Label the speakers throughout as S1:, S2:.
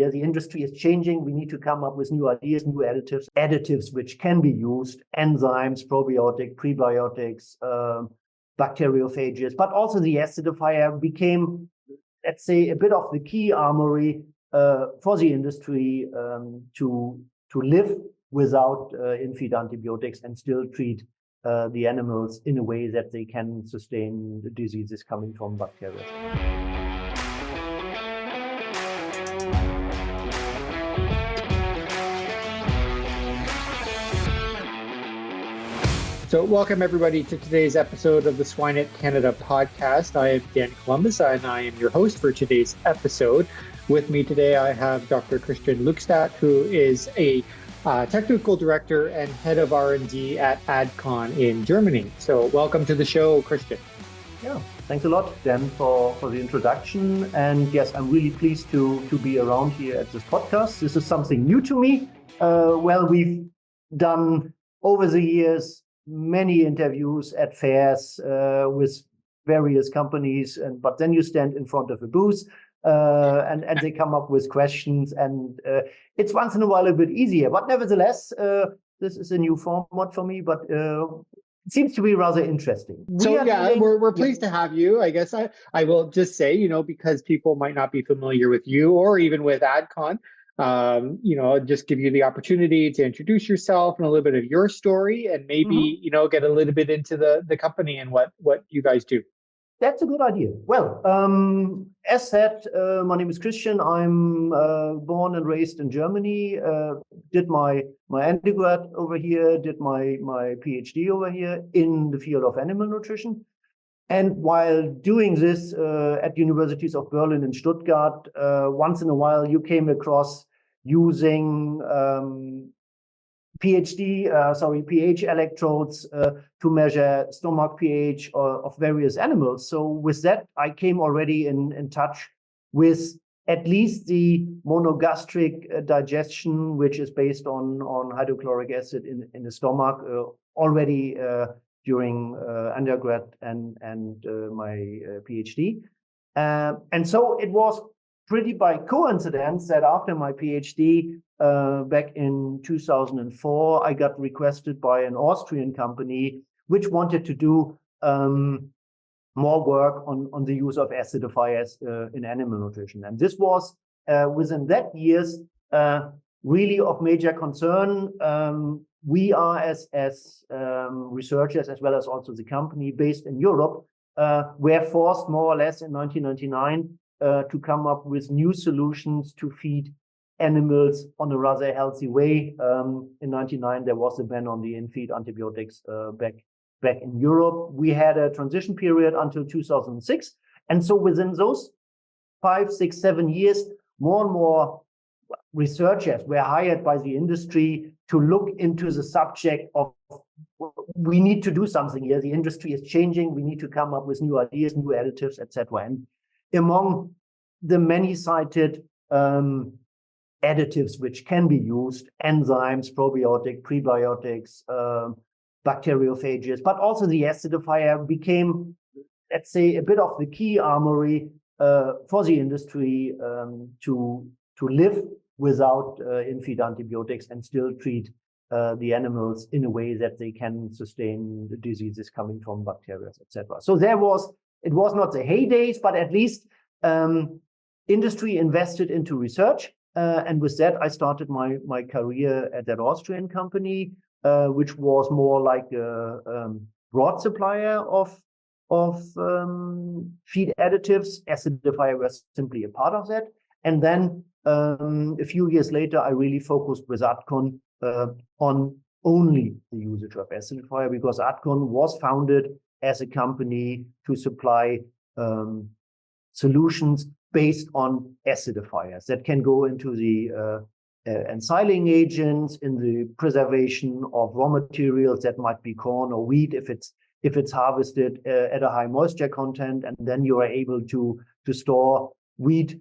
S1: here. The industry is changing. We need to come up with new ideas, new additives which can be used, enzymes, probiotic, prebiotics, bacteriophages, but also the acidifier became, let's say, a bit of the key armory for the industry to live without in-feed antibiotics and still treat the animals in a way that they can sustain the diseases coming from bacteria.
S2: So welcome everybody to today's episode of the Swine Canada podcast. I am Dan Columbus and I am your host for today's episode. With me today I have Dr. Christian Lückstädt, who is a technical director and head of R&D at ADDCON in Germany. So welcome to the show, Christian.
S1: Yeah, thanks a lot, Dan, for the introduction. And yes, I'm really pleased to be around here at this podcast. This is something new to me. We've done over the years many interviews at fairs with various companies, but then you stand in front of a booth and they come up with questions, and it's once in a while a bit easier. But nevertheless, this is a new format for me, but it seems to be rather interesting.
S2: We're pleased to have you. I guess I will just say, because people might not be familiar with you or even with ADDCON, just give you the opportunity to introduce yourself and a little bit of your story, and maybe, get a little bit into the company and what you guys do.
S1: That's a good idea. Well, as said, my name is Christian. I'm born and raised in Germany, did my undergrad over here, did my PhD over here in the field of animal nutrition. And while doing this at universities of Berlin and Stuttgart, once in a while you came across using pH electrodes to measure stomach pH of various animals. So with that, I came already in touch with at least the monogastric digestion, which is based on hydrochloric acid in the stomach already during undergrad and my PhD. And so it was pretty by coincidence that after my PhD back in 2004, I got requested by an Austrian company which wanted to do more work on the use of acidifiers in animal nutrition. And this was within that years really of major concern. We are as researchers, as well as also the company based in Europe, were forced more or less in 1999 to come up with new solutions to feed animals on a rather healthy way. In 1999, there was a ban on the in-feed antibiotics back in Europe. We had a transition period until 2006. And so within those 5, 6, 7 years, more and more researchers were hired by the industry to look into the subject of we need to do something here. The industry is changing. We need to come up with new ideas, new additives, etc. And among the many cited additives which can be used, enzymes, probiotic, prebiotics, bacteriophages, but also the acidifier became, let's say, a bit of the key armory for the industry to live without in-feed antibiotics and still treat the animals in a way that they can sustain the diseases coming from bacteria, etc. So it was not the heydays, but at least industry invested into research. And with that, I started my career at that Austrian company, which was more like a broad supplier of feed additives. Acidifier was simply a part of that. And then a few years later, I really focused with ADDCON on only the usage of acidifier, because ADDCON was founded as a company to supply solutions based on acidifiers that can go into the ensiling agents, in the preservation of raw materials that might be corn or wheat if it's harvested at a high moisture content, and then you are able to store wheat.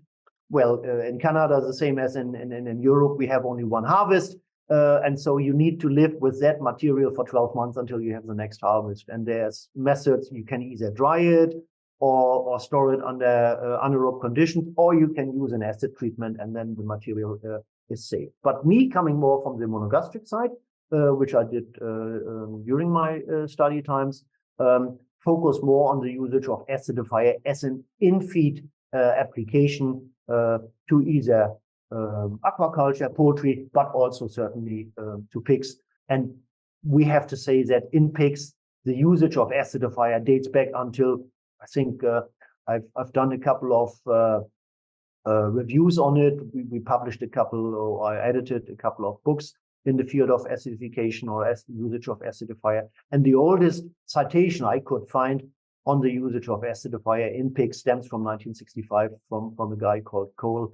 S1: Well, in Canada, the same as in Europe, we have only one harvest. And so you need to live with that material for 12 months until you have the next harvest. And there's methods, you can either dry it or store it under anaerobe conditions, or you can use an acid treatment and then the material is safe. But me coming more from the monogastric side, which I did during my study times, focus more on the usage of acidifier as an in-feed application to either aquaculture, poultry, but also certainly to pigs. And we have to say that in pigs, the usage of acidifier dates back until, I think I've done a couple of reviews on it. We published a couple, or I edited a couple of books in the field of acidification or usage of acidifier. And the oldest citation I could find on the usage of acidifier in pigs stems from 1965 from a guy called Cole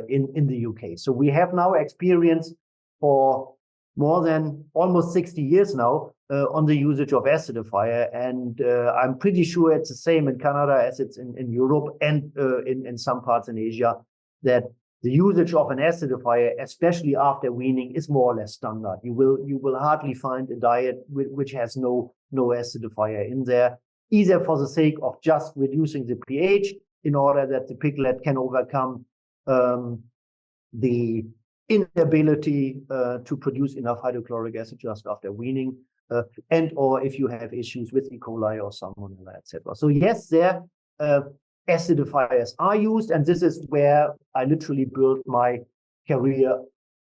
S1: in the UK. So we have now experience for more than almost 60 years now on the usage of acidifier. And I'm pretty sure it's the same in Canada as it's in Europe and in some parts in Asia, that the usage of an acidifier, especially after weaning, is more or less standard. You will hardly find a diet which has no acidifier in there, either for the sake of just reducing the pH in order that the piglet can overcome the inability to produce enough hydrochloric acid just after weaning, and or if you have issues with E. coli or salmonella, etc. So yes, there acidifiers are used, and this is where I literally built my career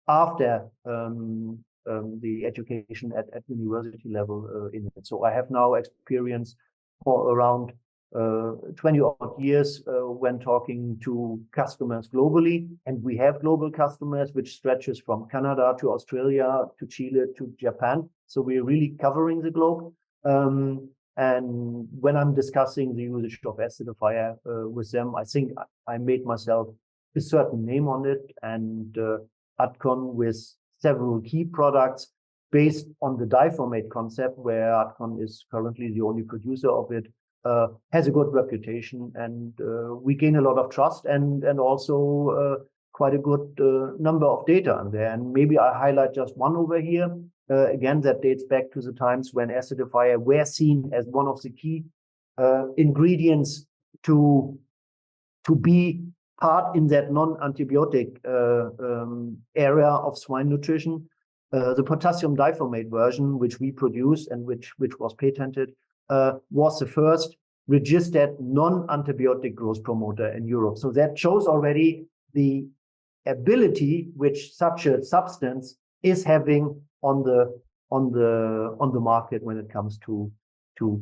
S1: after the education at university level in it. So I have now experience for around 20 odd years when talking to customers globally, and we have global customers which stretches from Canada to Australia to Chile to Japan. So we're really covering the globe. And when I'm discussing the usage of acidifier with them, I think I made myself a certain name on it, and ADDCON with several key products based on the diformate concept, where ADDCON is currently the only producer of it, has a good reputation, and we gain a lot of trust and also quite a good number of data in there. And maybe I highlight just one over here. Again, that dates back to the times when acidifier were seen as one of the key ingredients to be part in that non-antibiotic area of swine nutrition. The potassium diformate version, which we produced and which was patented, was the first registered non-antibiotic growth promoter in Europe. So that shows already the ability which such a substance is having on the market when it comes to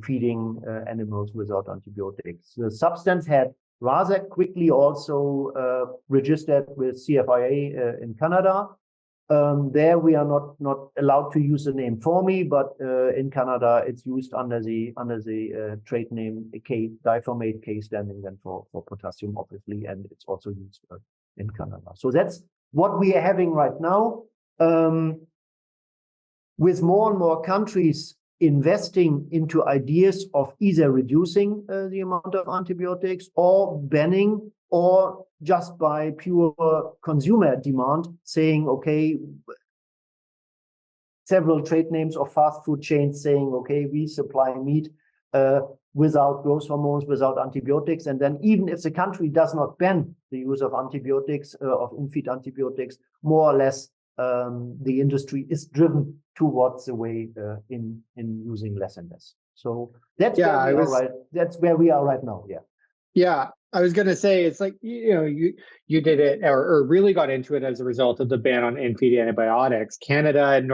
S1: feeding animals without antibiotics. The substance had rather quickly also registered with CFIA in Canada. There we are not allowed to use the name FORMI, but in Canada it's used under the trade name K diformate, K standing then for potassium, obviously, and it's also used in Canada. So that's what we are having right now. With more and more countries investing into ideas of either reducing the amount of antibiotics or banning, or just by pure consumer demand, saying, okay, several trade names of fast food chains saying, okay, we supply meat without growth hormones, without antibiotics. And then even if the country does not ban the use of antibiotics, of in-feed antibiotics, more or less the industry is driven towards the way in using less and less. So that's that's where we are right now.
S2: Yeah, I was going to say, it's like, you did it or really got into it as a result of the ban on in-feed antibiotics. Canada and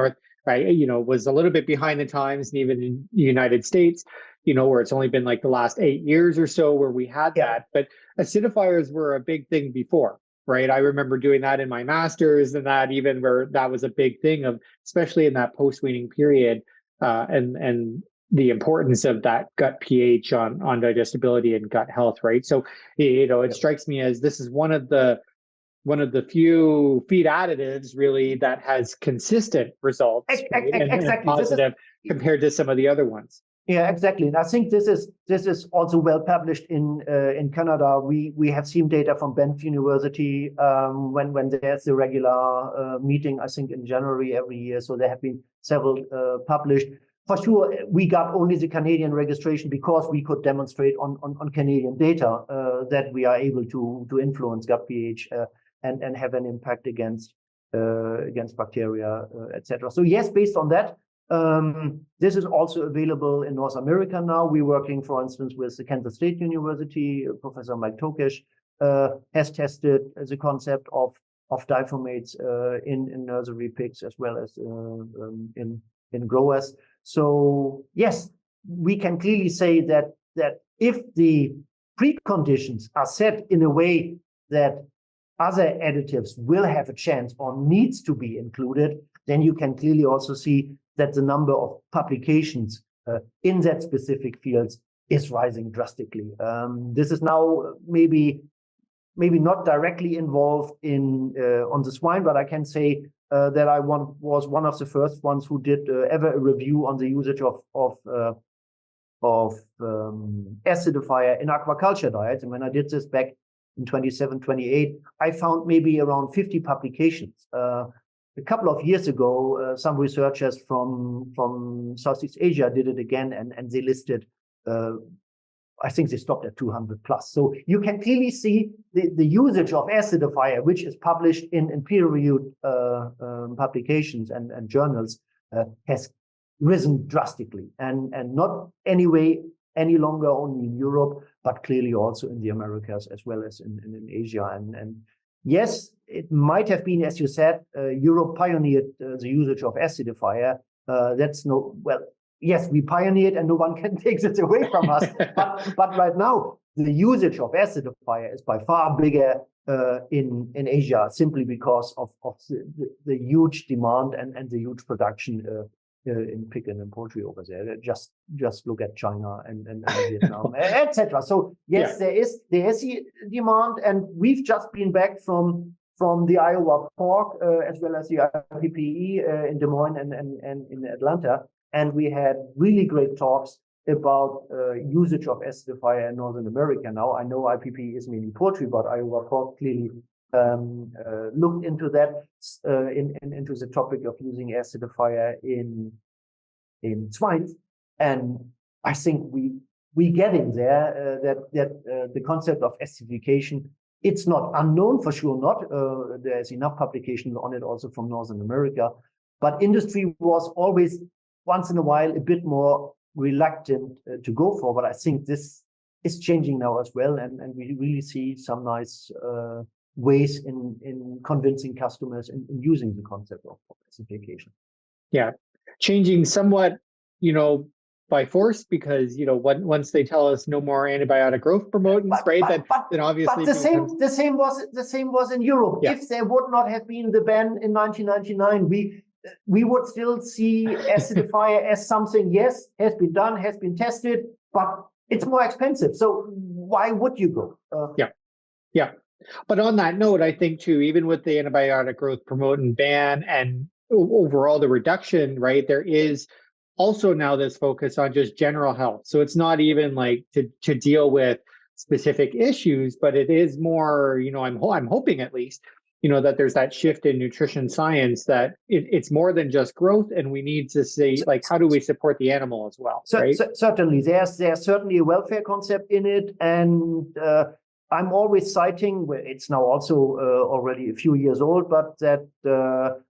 S2: was a little bit behind the times, and even in the United States, where it's only been like the last 8 years or so where we had that. But acidifiers were a big thing before, right? I remember doing that in my master's, and that even where that was a big thing of, especially in that post-weaning period, and the importance of that gut pH on digestibility and gut health, right? So, it strikes me as this is one of the few feed additives really that has consistent results, right? And positive compared to some of the other ones.
S1: Yeah, exactly. And I think this is also well published in Canada. We have seen data from Banff University when there's a regular meeting, I think in January every year. So there have been several published. for sure, we got only the Canadian registration because we could demonstrate on Canadian data that we are able to influence gut pH and have an impact against bacteria, etc. So yes, based on that, this is also available in North America now. We're working, for instance, with the Kansas State University. Professor Mike Tokish has tested the concept of diformates in nursery pigs as well as in growers. So yes, we can clearly say that if the preconditions are set in a way that other additives will have a chance or needs to be included, then you can clearly also see that the number of publications in that specific fields is rising drastically. This is now maybe not directly involved in on the swine, but I can say that I was one of the first ones who did ever a review on the usage of acidifier in aquaculture diets. And when I did this back in 27, 28, I found maybe around 50 publications. A couple of years ago, some researchers from Southeast Asia did it again, and they listed, I think they stopped at 200 plus. So you can clearly see the usage of acidifier, which is published in peer-reviewed publications and journals, has risen drastically, and not any longer only in Europe, but clearly also in the Americas as well as in Asia. And yes, it might have been, as you said, Europe pioneered the usage of acidifier. Yes, we pioneered and no one can take it away from us. but right now, the usage of acidifier is by far bigger in Asia, simply because of the huge demand and the huge production in pig and in poultry over there. Just look at China and Vietnam, etc. So yes, there is demand, and we've just been back from the Iowa pork as well as the IPPE in Des Moines and in Atlanta. And we had really great talks about usage of acidifier in Northern America. Now, I know IPP is mainly poultry, but Iowa pork clearly looked into that, into the topic of using acidifier in swine. And I think we getting there, that the concept of acidification, it's not unknown, for sure not. There's enough publication on it also from Northern America. But industry was always, once in a while, a bit more reluctant to go for. But I think this is changing now as well. And we really see some nice ways in convincing customers in using the concept of acidification.
S2: Yeah, changing somewhat, by force, because once they tell us no more antibiotic growth promotants, right? Then obviously.
S1: But the same was in Europe. Yeah. If there would not have been the ban in 1999, we would still see acidifier as something, yes, has been done, has been tested, but it's more expensive. So why would you go?
S2: Yeah. But on that note, I think too, even with the antibiotic growth promotant ban and overall the reduction, right, there is also now this focus on just general health. So it's not even like to deal with specific issues, but it is more, I'm hoping at least, that there's that shift in nutrition science, that it's more than just growth, and we need to say, like, how do we support the animal as well? Right?
S1: Certainly, there's certainly a welfare concept in it, and I'm always citing, it's now also already a few years old, but that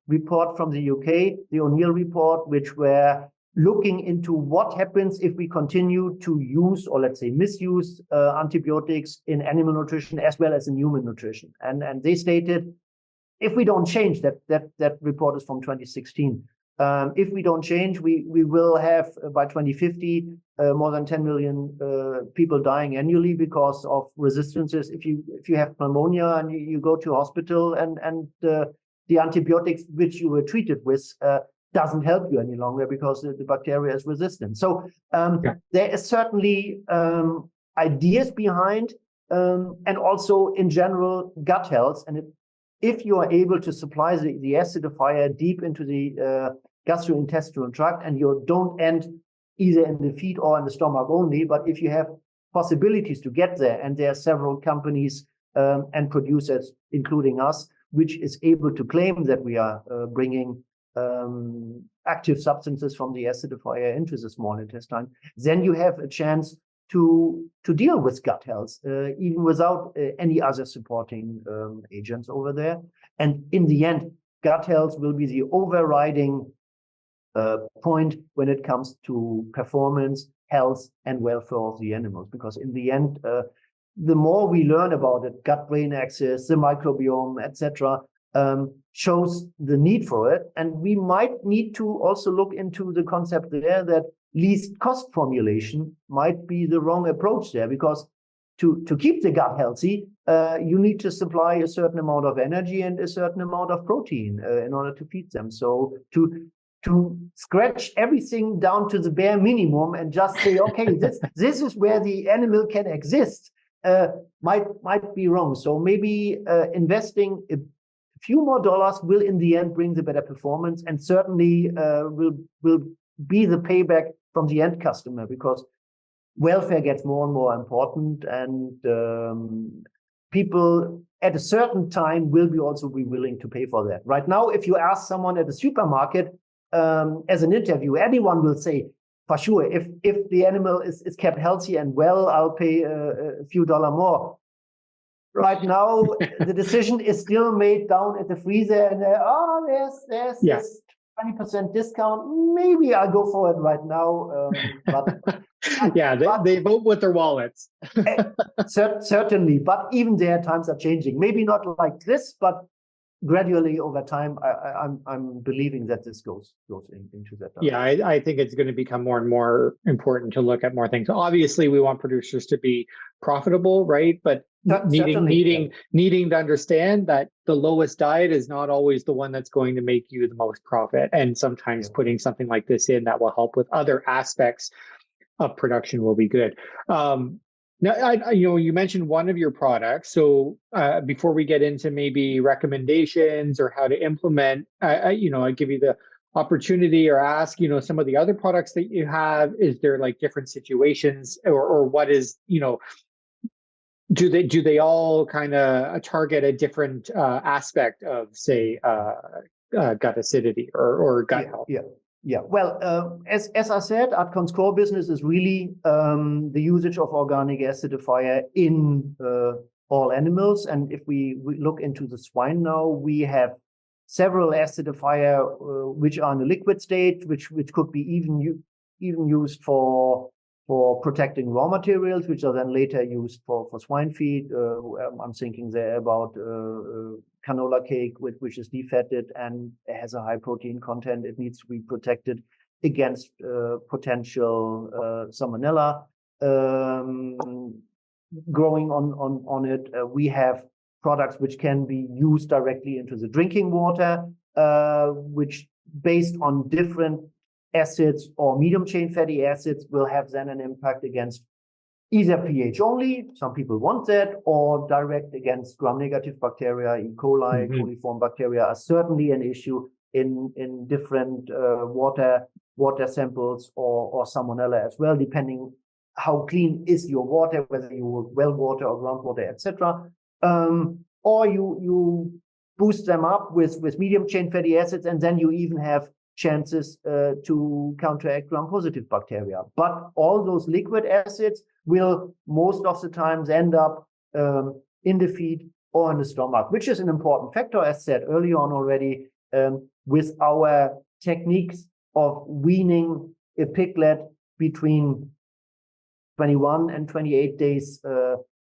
S1: report from the UK, the O'Neill report, which were looking into what happens if we continue to use, or let's say misuse, antibiotics in animal nutrition as well as in human nutrition. And they stated, if we don't change, that report is from 2016. If we don't change, we will have by 2050 more than 10 million people dying annually because of resistances. If you have pneumonia and you go to hospital and the antibiotics which you were treated with doesn't help you any longer because the bacteria is resistant. So there is certainly ideas behind, and also in general gut health. And if you are able to supply the acidifier deep into the gastrointestinal tract, and you don't end either in the feet or in the stomach only, but if you have possibilities to get there, and there are several companies and producers, including us, which is able to claim that we are bringing active substances from the acidifier into the small intestine, then you have a chance to deal with gut health, even without any other supporting agents over there. And in the end, gut health will be the overriding point when it comes to performance, health, and welfare of the animals. Because in the end, the more we learn about it, gut-brain axis, the microbiome, etc., shows the need for it. And we might need to also look into the concept there that least cost formulation might be the wrong approach there, because to keep the gut healthy, you need to supply a certain amount of energy and a certain amount of protein in order to feed them. So to scratch everything down to the bare minimum and just say, okay, this is where the animal can exist, might be wrong. So maybe investing a few more dollars will in the end bring the better performance, and certainly will be the payback from the end customer, because welfare gets more and more important, and people at a certain time will also be willing to pay for that. Right now, if you ask someone at a supermarket as an interview, anyone will say, for sure, if the animal is kept healthy and well, I'll pay a few dollars more. Right now, the decision is still made down at the freezer, and there's this 20% discount. Maybe I'll go for it right now.
S2: They vote with their wallets.
S1: Certainly, but even there, times are changing. Maybe not like this, but gradually over time, I'm believing that this goes into that direction.
S2: Yeah, I think it's going to become more and more important to look at more things. Obviously, we want producers to be profitable, right? But needing to understand that the lowest diet is not always the one that's going to make you the most profit. And sometimes putting something like this in that will help with other aspects of production will be good. Now, you mentioned one of your products. So before we get into maybe recommendations or how to implement, I give you the opportunity or ask, some of the other products that you have. Is there like different situations, or what is, do they all kind of target a different aspect of, say, gut acidity or gut health?
S1: Yeah. Well, as I said, ADDCON's core business is really the usage of organic acidifier in all animals. And if we look into the swine now, we have several acidifier which are in a liquid state, which could be even used for protecting raw materials, which are then later used for swine feed. I'm thinking there about canola cake, which is defatted and has a high protein content. It needs to be protected against potential salmonella growing on it. We have products which can be used directly into the drinking water, which based on different acids or medium chain fatty acids will have then an impact against either pH only, some people want that, or direct against gram-negative bacteria. E. coli, coliform bacteria are certainly an issue in different water samples or salmonella as well, depending how clean is your water, whether you work well water or groundwater, etc. Or you boost them up with medium chain fatty acids, and then you even have chances to counteract gram-positive bacteria. But all those liquid acids will most of the times end up in the feed or in the stomach, which is an important factor, as said earlier on already, with our techniques of weaning a piglet between 21 and 28 days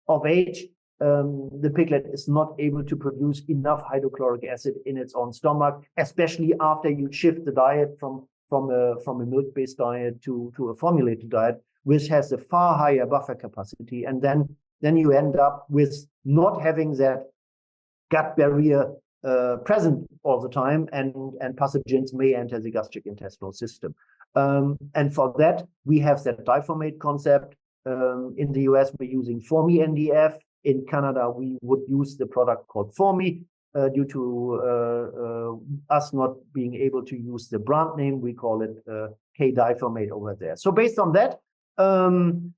S1: of age. The piglet is not able to produce enough hydrochloric acid in its own stomach, especially after you shift the diet from a milk-based diet to a formulated diet, which has a far higher buffer capacity. And then you end up with not having that gut barrier present all the time, and pathogens may enter the gastric intestinal system. And for that, we have that diformate concept. In the US, we're using Formi NDF. In Canada, we would use the product called Formi. Due to us not being able to use the brand name, we call it K-diformate over there. So based on that,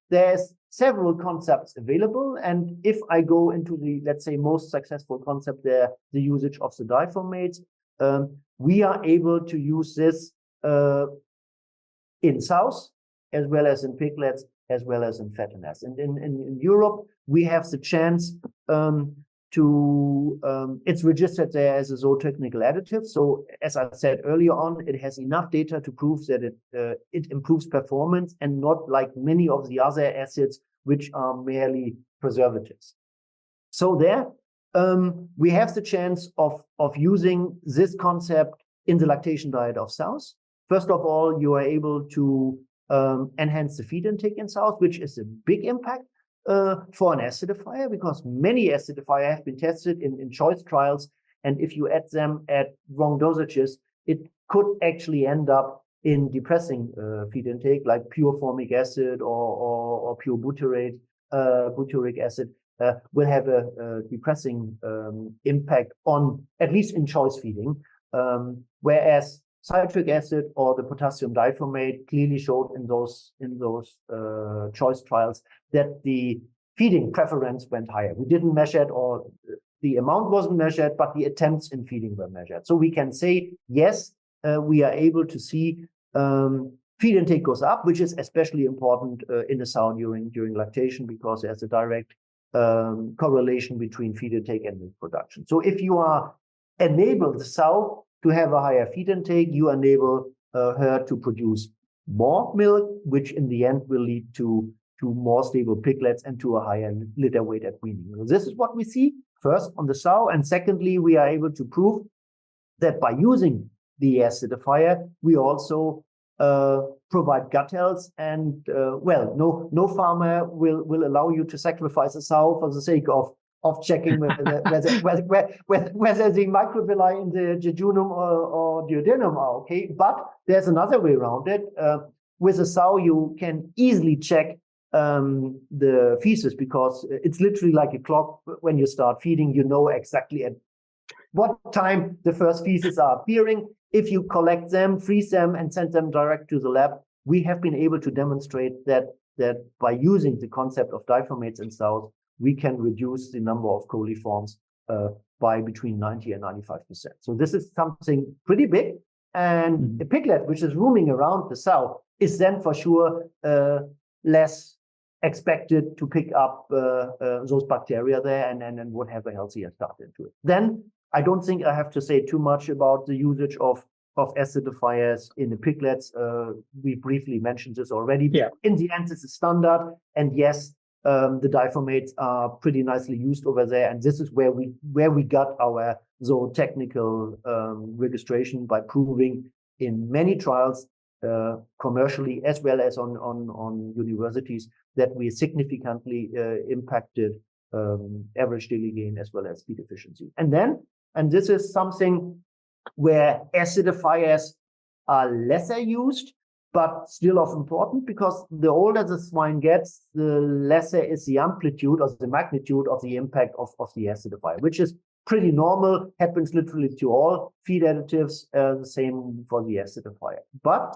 S1: there's several concepts available. And if I go into the, let's say, most successful concept there, the usage of the diformates, we are able to use this in sows, as well as in piglets, as well as in fatteners. And in Europe, we have the chance it's registered there as a zootechnical additive. So as I said earlier on, it has enough data to prove that it improves performance, and not like many of the other acids, which are merely preservatives. So there, we have the chance of using this concept in the lactation diet of sows. First of all, you are able to enhance the feed intake in sows, which is a big impact for an acidifier, because many acidifiers have been tested in choice trials, and if you add them at wrong dosages, it could actually end up in depressing feed intake, like pure formic acid or pure butyric acid will have a depressing impact on, at least in choice feeding, whereas citric acid or the potassium diphosphate clearly showed in those choice trials that the feeding preference went higher. We didn't measure it, or the amount wasn't measured, but the attempts in feeding were measured. So we can say, yes, we are able to see feed intake goes up, which is especially important in the sow during lactation, because there's a direct correlation between feed intake and milk production. So if you enable the sow to have a higher feed intake, you enable her to produce more milk, which in the end will lead to more stable piglets and to a higher litter weight at weaning. So this is what we see first on the sow, and secondly, we are able to prove that by using the acidifier, we also provide gut health, and no farmer will allow you to sacrifice a sow for the sake of checking whether the microvilli in the jejunum or duodenum are okay. But there's another way around it. With a sow, you can easily check the feces, because it's literally like a clock. When you start feeding, you know exactly at what time the first feces are appearing. If you collect them, freeze them, and send them direct to the lab, we have been able to demonstrate that by using the concept of diformates in sows, we can reduce the number of coliforms by between 90 and 95%. So this is something pretty big. And a piglet, which is roaming around the sow, is then for sure less expected to pick up those bacteria there, and would have a healthier start into it. Then I don't think I have to say too much about the usage of acidifiers in the piglets. We briefly mentioned this already.
S2: Yeah.
S1: In the end, this is standard, and yes, the diformates are pretty nicely used over there, and this is where we got our zootechnical registration, by proving in many trials, commercially as well as on universities, that we significantly impacted average daily gain as well as feed efficiency. And this is something where acidifiers are lesser used, but still of important, because the older the swine gets, the lesser is the amplitude or the magnitude of the impact of the acidifier, which is pretty normal, happens literally to all feed additives, the same for the acidifier. But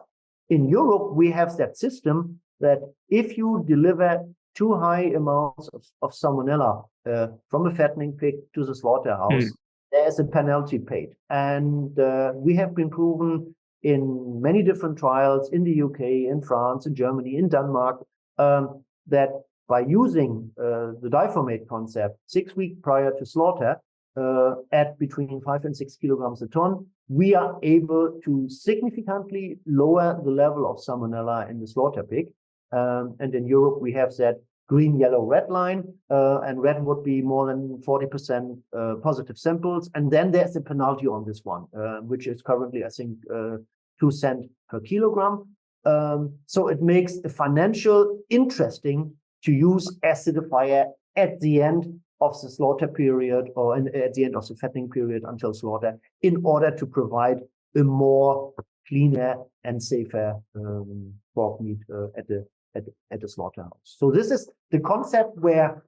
S1: in Europe, we have that system that if you deliver too high amounts of salmonella from a fattening pig to the slaughterhouse, there's a penalty paid. And we have been proven in many different trials in the UK, in France, in Germany, in Denmark, that by using the diformate concept 6 weeks prior to slaughter, at between 5 and 6 kilograms a ton, we are able to significantly lower the level of salmonella in the slaughter pig. And in Europe, we have that green, yellow, red line, and red would be more than 40% positive samples. And then there's a penalty on this one, which is currently, I think, 2 cents per kilogram. So it makes it financial interesting to use acidifier at the end of the slaughter period, or at the end of the fattening period until slaughter, in order to provide a more cleaner and safer pork meat at the slaughterhouse. So this is the concept where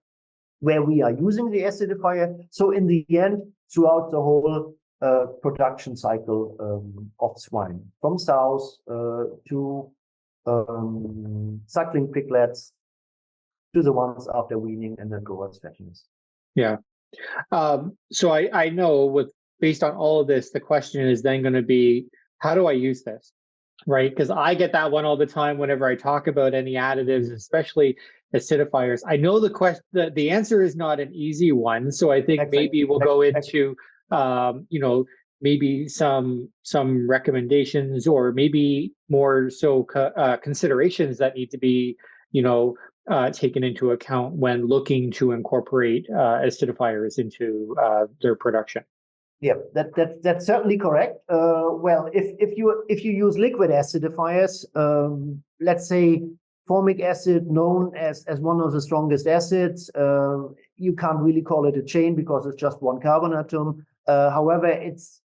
S1: we are using the acidifier. So in the end, throughout the whole production cycle of swine, from sows to suckling piglets, to the ones after weaning, and then towards fatness.
S2: Yeah. So I know with based on all of this, the question is then going to be, how do I use this? Right? Because I get that one all the time whenever I talk about any additives, especially acidifiers. I know the answer is not an easy one. So I think maybe we'll go into, maybe some recommendations, or maybe more so considerations that need to be, taken into account when looking to incorporate acidifiers into their production.
S1: Yeah, that's certainly correct. Well, if you use liquid acidifiers, let's say formic acid, known as one of the strongest acids, you can't really call it a chain because it's just one carbon atom. However, it's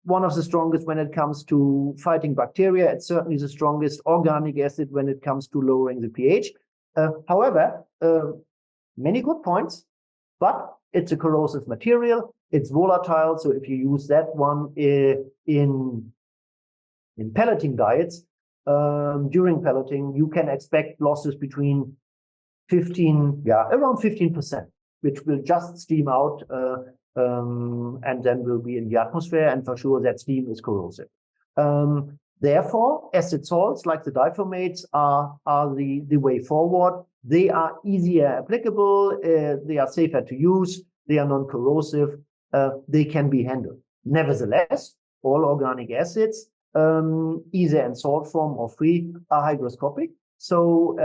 S1: one of the strongest when it comes to fighting bacteria. It's certainly the strongest organic acid when it comes to lowering the pH. However, many good points, but it's a corrosive material. It's volatile, so if you use that one in pelleting diets, during pelleting, you can expect losses between around 15%, which will just steam out and then will be in the atmosphere, and for sure that steam is corrosive. Therefore, acid salts like the diformates are the way forward. They are easier applicable, they are safer to use, they are non-corrosive, they can be handled. Nevertheless, all organic acids, either in salt form or free, are hygroscopic. So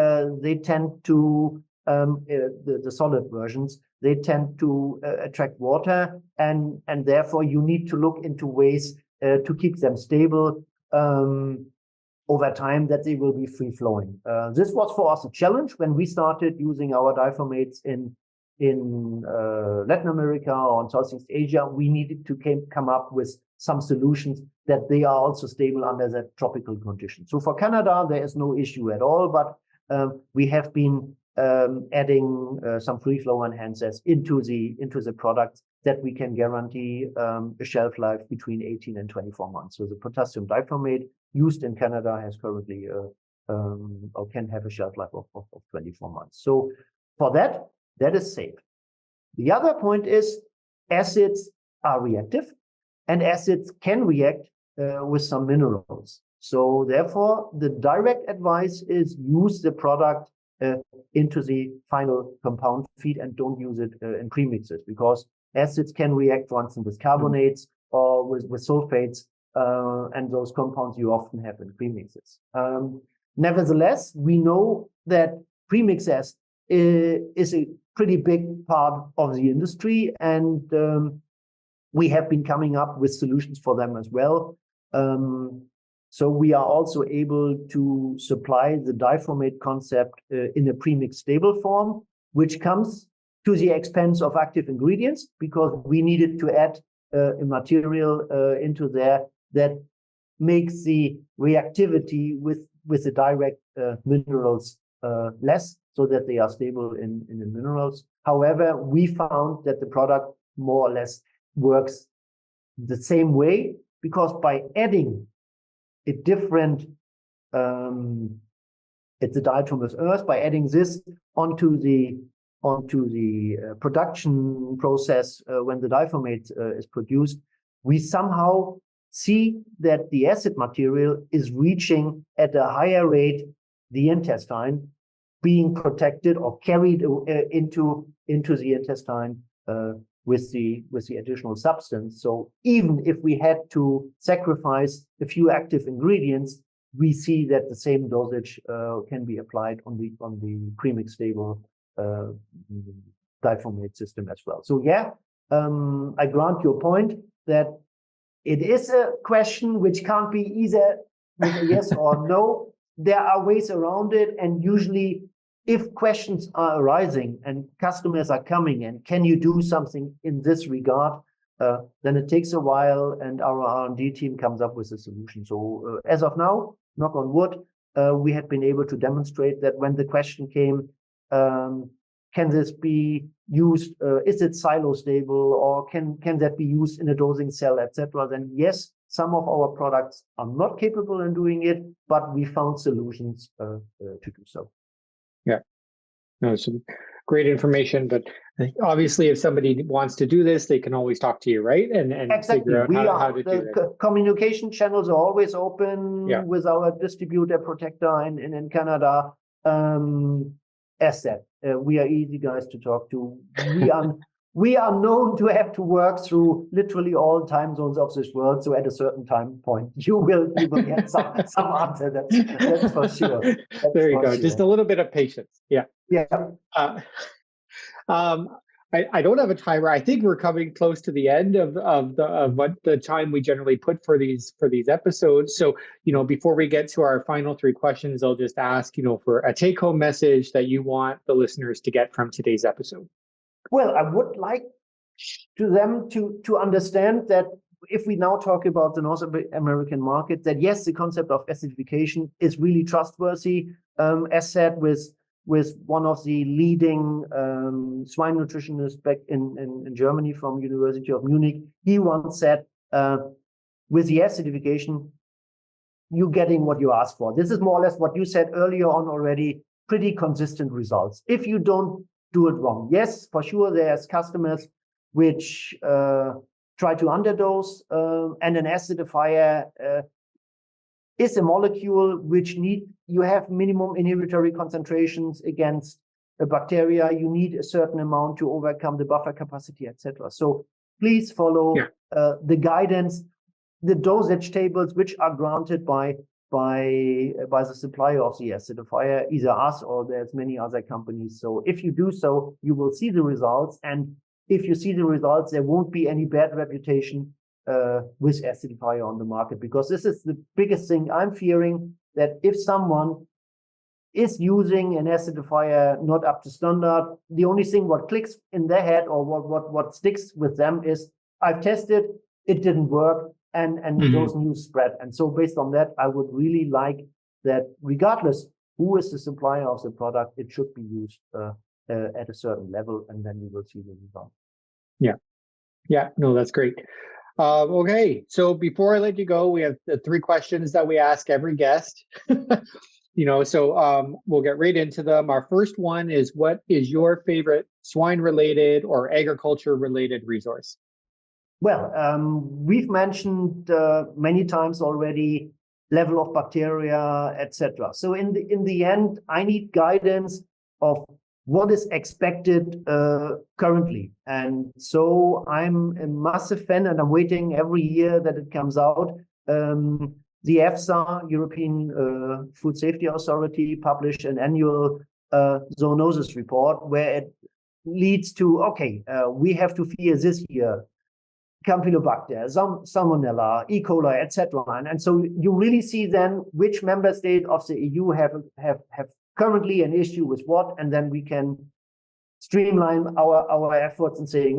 S1: they tend to, the solid versions, they tend to attract water, and therefore you need to look into ways to keep them stable over time, that they will be free-flowing. This was for us a challenge when we started using our diformates in Latin America or in Southeast Asia. We needed to come up with some solutions that they are also stable under that tropical condition. So for Canada, there is no issue at all, but we have been adding some free-flow enhancers into the products that we can guarantee a shelf life between 18 and 24 months. So the potassium diformate used in Canada has currently or can have a shelf life of 24 months. So for that is safe. The other point is acids are reactive, and acids can react with some minerals. So therefore, the direct advice is use the product into the final compound feed and don't use it in premixes, because acids can react, for instance, with carbonates or with sulfates, and those compounds you often have in premixes. Nevertheless, we know that premixes is a pretty big part of the industry, and we have been coming up with solutions for them as well. So we are also able to supply the diformate concept in a premix stable form, which comes to the expense of active ingredients, because we needed to add a material into there that makes the reactivity with the direct minerals less, so that they are stable in the minerals. However, we found that the product more or less works the same way, because by adding a different, it's a diatomaceous earth, by adding this onto the production process when the diformate is produced, we somehow see that the acid material is reaching at a higher rate the intestine, being protected or carried into the intestine with the additional substance. So even if we had to sacrifice a few active ingredients, we see that the same dosage can be applied on the premix stable diformate system as well. So yeah, I grant your point that it is a question which can't be either with a yes or no. There are ways around it, and usually if questions are arising and customers are coming and can you do something in this regard, then it takes a while and our R&D team comes up with a solution. So as of now, knock on wood, we have been able to demonstrate that when the question came, can this be used, is it silo stable, or can that be used in a dosing cell, etc., then yes, some of our products are not capable in doing it, but we found solutions to do so.
S2: Yeah. No, so great information. But obviously, if somebody wants to do this, they can always talk to you, right? And
S1: Exactly.
S2: figure out how to do it.
S1: Communication channels are always open
S2: Yeah.
S1: with our distributor protector in Canada. As said, we are easy guys to talk to. We are known to have to work through literally all time zones of this world. So at a certain time point, you will get some answer. That's for sure.
S2: There you go. Sure. Just a little bit of patience. Yeah.
S1: Yeah.
S2: I don't have a timer. I think we're coming close to the end of what the time we generally put for these episodes. So, before we get to our final 3 questions, I'll just ask, for a take-home message that you want the listeners to get from today's episode.
S1: Well, I would like them to understand that if we now talk about the North American market, that yes, the concept of acidification is really trustworthy. As said, with one of the leading swine nutritionists back in Germany from University of Munich, he once said, with the acidification, you're getting what you ask for. This is more or less what you said earlier on already, pretty consistent results. If you don't do it wrong. Yes, for sure, there's customers which try to underdose, and an acidifier is a molecule which you have minimum inhibitory concentrations against a bacteria. You need a certain amount to overcome the buffer capacity, etc. So please follow the guidance, the dosage tables which are granted by the supplier of the acidifier, either us or there's many other companies. So if you do so, you will see the results. And if you see the results, there won't be any bad reputation with acidifier on the market, because this is the biggest thing I'm fearing, that if someone is using an acidifier not up to standard, the only thing what clicks in their head or what sticks with them is, I've tested, it didn't work, and those news spread. And so based on that, I would really like that regardless who is the supplier of the product, it should be used at a certain level, and then you will see the result.
S2: Yeah, no, that's great. Okay, so before I let you go, we have the 3 questions that we ask every guest. So we'll get right into them. Our first one is, what is your favorite swine-related or agriculture-related resource?
S1: Well, we've mentioned many times already level of bacteria, etc. So in the end, I need guidance of what is expected currently. And so I'm a massive fan, and I'm waiting every year that it comes out. The EFSA, European Food Safety Authority, published an annual zoonosis report where it leads to, we have to fear this year Campylobacter, Salmonella, E. coli, etc. And so you really see then which member state of the EU have currently an issue with what, and then we can streamline our efforts in saying,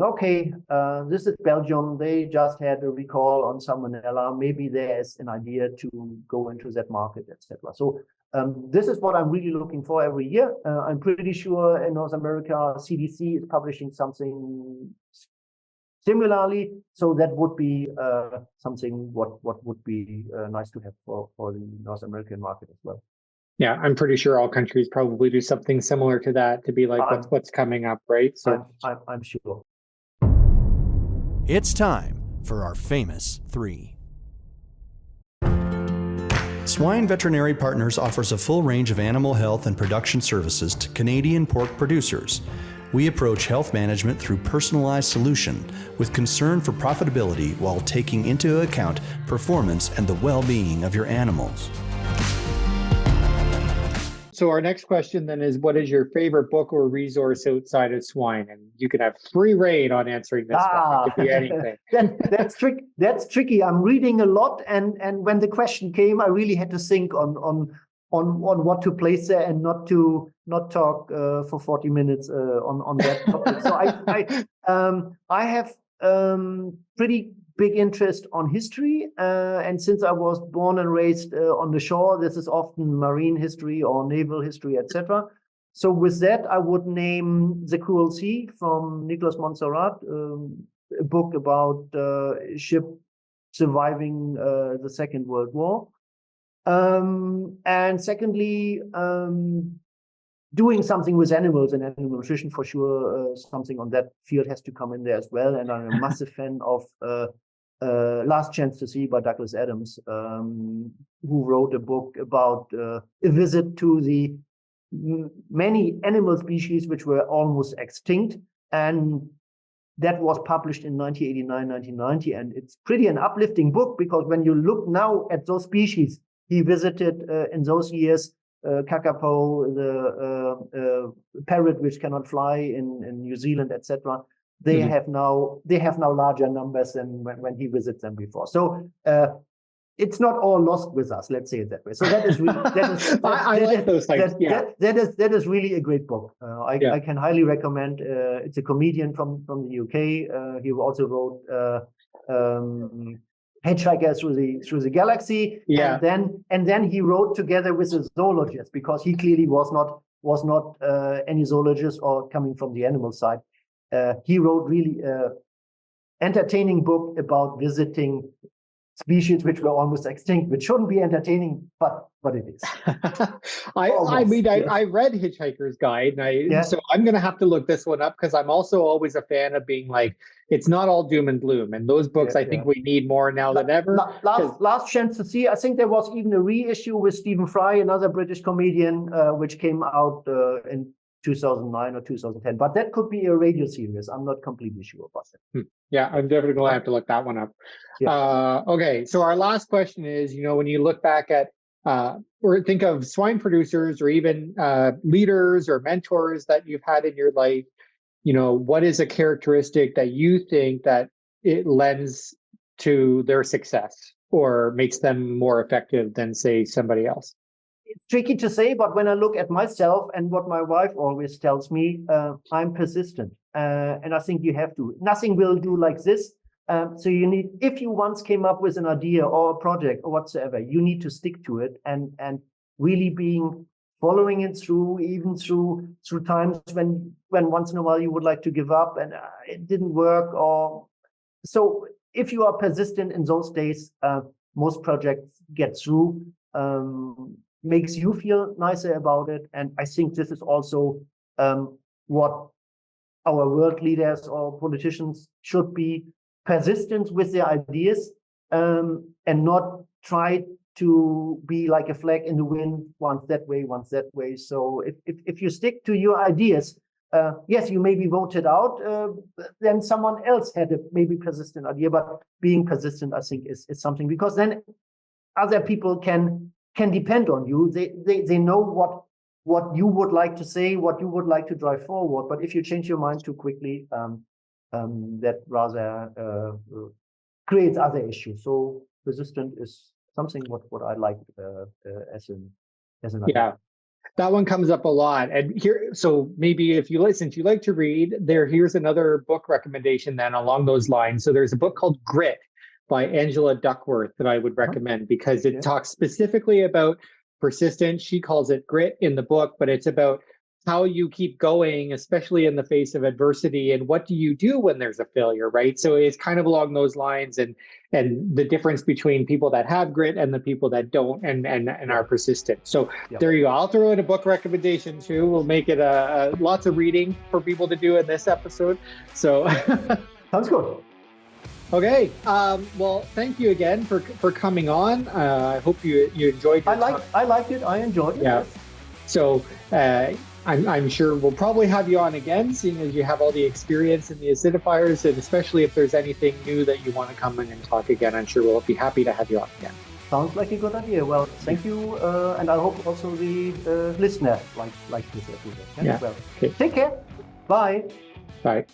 S1: this is Belgium, they just had a recall on Salmonella, maybe there's an idea to go into that market, etc. So this is what I'm really looking for every year. I'm pretty sure in North America, CDC is publishing something similarly, so that would be something what would be nice to have for the North American market as well.
S2: Yeah, I'm pretty sure all countries probably do something similar to that, to be like, what's coming up, right? So
S1: I'm sure.
S3: It's time for our famous 3. Swine Veterinary Partners offers a full range of animal health and production services to Canadian pork producers. We approach health management through personalized solution with concern for profitability while taking into account performance and the well-being of your animals.
S2: So our next question then is, what is your favorite book or resource outside of swine? And you can have free reign on answering this one. It could be anything.
S1: That's tricky. I'm reading a lot, and when the question came, I really had to think on what to place there and not talk for 40 minutes on that topic. So I have pretty big interest on history, and since I was born and raised on the shore, this is often marine history or naval history, etc. So with that, I would name The Cruel Sea from Nicholas Montserrat, a book about a ship surviving the Second World War. And secondly, doing something with animals and animal nutrition for sure. Something on that field has to come in there as well. And I'm a massive fan of Last Chance to See by Douglas Adams, who wrote a book about a visit to the many animal species which were almost extinct. And that was published in 1989, 1990. And it's pretty an uplifting book, because when you look now at those species he visited in those years, kakapo, the parrot which cannot fly in New Zealand, etc. They have now larger numbers than when he visits them before. So it's not all lost with us. Let's say it that way. So that is really,
S2: I like those things.
S1: That is really a great book. I can highly recommend. It's a comedian from the UK. He also wrote Hitchhiker through the Galaxy. And then he wrote together with a zoologist, because he clearly was not any zoologist or coming from the animal side. He wrote really entertaining book about visiting species which were almost extinct, which shouldn't be entertaining, but it is.
S2: I read Hitchhiker's Guide, and so I'm going to have to look this one up, because I'm also always a fan of being like, it's not all doom and gloom. And those books, I think we need more now than ever.
S1: Last Chance to See. I think there was even a reissue with Stephen Fry, another British comedian, which came out in 2009 or 2010. But that could be a radio series. I'm not completely sure about that.
S2: Yeah, I'm definitely going to have to look that one up. Okay, so our last question is, when you look back at or think of swine producers, or even leaders or mentors that you've had in your life, what is a characteristic that you think that it lends to their success or makes them more effective than, say, somebody else?
S1: It's tricky to say, but when I look at myself and what my wife always tells me, I'm persistent. And I think you have to. Nothing will do like this. So you need, if you once came up with an idea or a project or whatsoever, you need to stick to it and really following it through, even through times when once in a while you would like to give up and it didn't work. Or so if you are persistent in those days, most projects get through. Makes you feel nicer about it. And I think this is also what our world leaders or politicians should be: persistent with their ideas, and not try to be like a flag in the wind, once that way, once that way. So if you stick to your ideas, yes, you may be voted out, then someone else had a maybe persistent idea, but being persistent, I think, is something, because then other people can depend on you. They know what you would like to say, what you would like to drive forward. But if you change your mind too quickly, that rather creates other issues. So resistant is something what I like as an idea.
S2: That one comes up a lot. And here, so maybe if you listen, you like to read, here's another book recommendation then along those lines. So there's a book called Grit by Angela Duckworth that I would recommend, because it talks specifically about persistence. She calls it grit in the book, but it's about how you keep going, especially in the face of adversity, and what do you do when there's a failure, right? So it's kind of along those lines, and the difference between people that have grit and the people that don't and are persistent. So there you go. I'll throw in a book recommendation too. We'll make it lots of reading for people to do in this episode. So
S1: sounds good.
S2: Okay. Well, thank you again for coming on. I hope you enjoyed your talk.
S1: I liked it. I enjoyed it.
S2: Yeah. So I'm sure we'll probably have you on again, seeing as you have all the experience in the acidifiers, and especially if there's anything new that you want to come in and talk again, I'm sure we'll be happy to have you on again.
S1: Sounds like a good idea. Well, thank you. And I hope also the listener like this episode.
S2: Yeah.
S1: Well, okay. Take care. Bye.
S2: Bye.